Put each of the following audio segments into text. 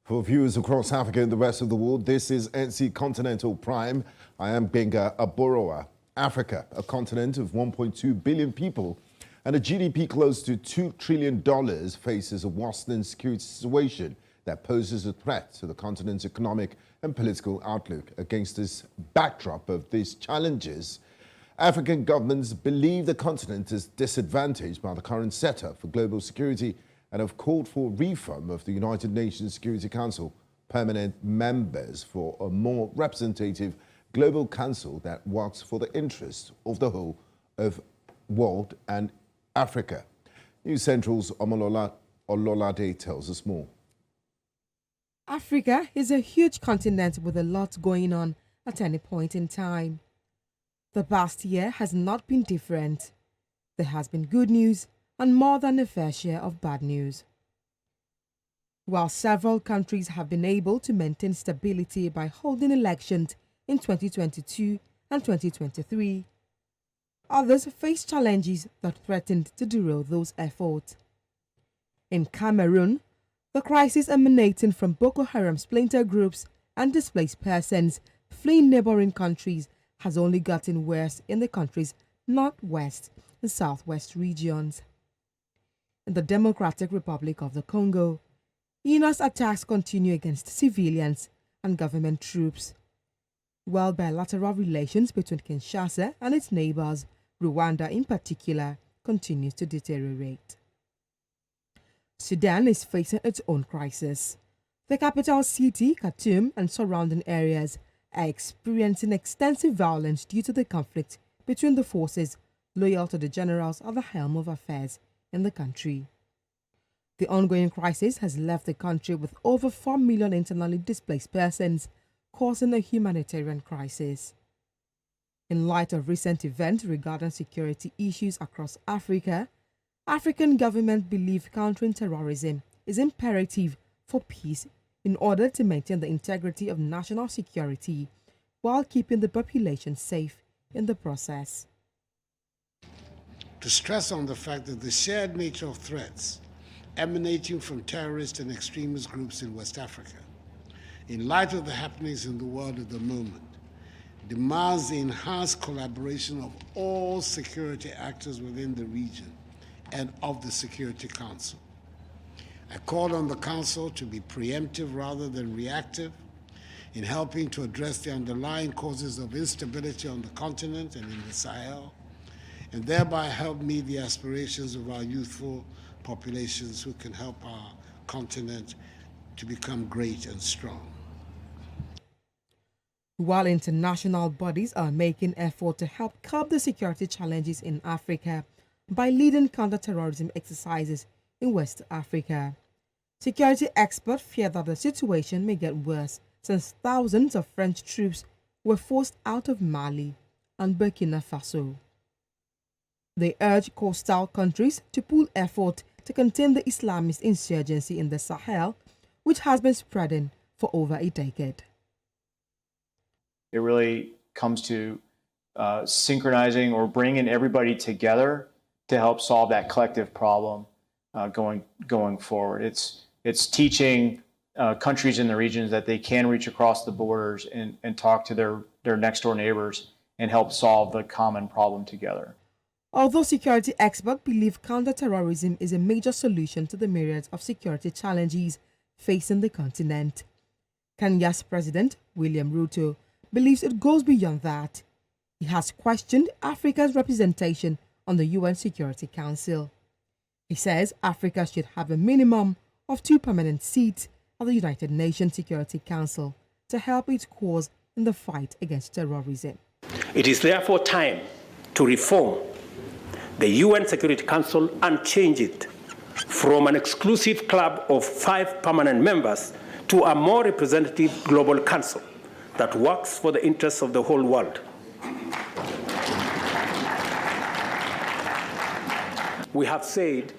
For viewers across Africa and the rest of the world, this is NC Continental Prime. I am Gbenga Aborowa. Africa, a continent of 1.2 billion people and a GDP close to $2 trillion, faces a worsening security situation that poses a threat to the continent's economic and political outlook. Against this backdrop of these challenges, African governments believe the continent is disadvantaged by the current setup for global security and have called for reform of the United Nations Security Council permanent members for a more representative global council that works for the interests of the whole of world and Africa. News Central's Omolola Ololade tells us more. Africa is a huge continent with a lot going on at any point in time. The past year has not been different. There has been good news and more than a fair share of bad news. While several countries have been able to maintain stability by holding elections in 2022 and 2023, others face challenges that threatened to derail those efforts. In Cameroon, the crisis emanating from Boko Haram splinter groups and displaced persons fleeing neighboring countries has only gotten worse in the country's northwest and southwest regions. In the Democratic Republic of the Congo, heinous attacks continue against civilians and government troops, while bilateral relations between Kinshasa and its neighbors, Rwanda in particular, continues to deteriorate. Sudan is facing its own crisis. The capital city, Khartoum, and surrounding areas are experiencing extensive violence due to the conflict between the forces loyal to the generals at the helm of affairs in the country. The ongoing crisis has left the country with over 4 million internally displaced persons, causing a humanitarian crisis. In light of recent events regarding security issues across Africa, African governments believe countering terrorism is imperative for peace in order to maintain the integrity of national security while keeping the population safe in the process. To stress on the fact that the shared nature of threats emanating from terrorist and extremist groups in West Africa, in light of the happenings in the world at the moment, demands the enhanced collaboration of all security actors within the region and of the Security Council. I call on the Council to be preemptive rather than reactive in helping to address the underlying causes of instability on the continent and in the Sahel, and thereby help meet the aspirations of our youthful populations who can help our continent to become great and strong. While international bodies are making effort to help curb the security challenges in Africa by leading counter-terrorism exercises in West Africa, security experts fear that the situation may get worse since thousands of French troops were forced out of Mali and Burkina Faso. They urge coastal countries to pool effort to contain the Islamist insurgency in the Sahel, which has been spreading for over a decade. It really comes to synchronizing or bringing everybody together to help solve that collective problem going forward. It's teaching countries in the regions that they can reach across the borders and talk to their next door neighbors and help solve the common problem together. Although security experts believe counter-terrorism is a major solution to the myriad of security challenges facing the continent, Kenya's President William Ruto believes it goes beyond that. He has questioned Africa's representation on the UN Security Council. He says Africa should have a minimum of 2 permanent seats at the United Nations Security Council to help its cause in the fight against terrorism. It is therefore time to reform the UN Security Council and change it from an exclusive club of 5 permanent members to a more representative global council that works for the interests of the whole world. We have said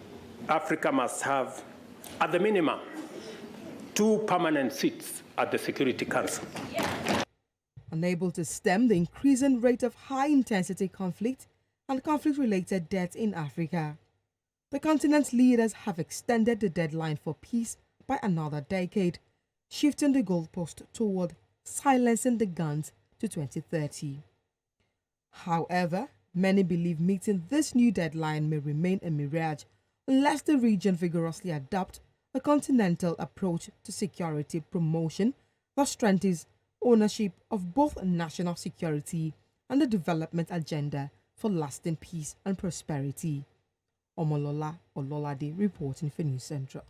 Africa must have, at the minimum, 2 permanent seats at the Security Council. Unable to stem the increasing rate of high-intensity conflict and conflict-related deaths in Africa, the continent's leaders have extended the deadline for peace by another decade shifting the goalpost toward silencing the guns to 2030. However, many believe meeting this new deadline may remain a mirage unless the region vigorously adopts a continental approach to security promotion that strengthens ownership of both national security and the development agenda for lasting peace and prosperity. Omolola Ololade reporting for News Central.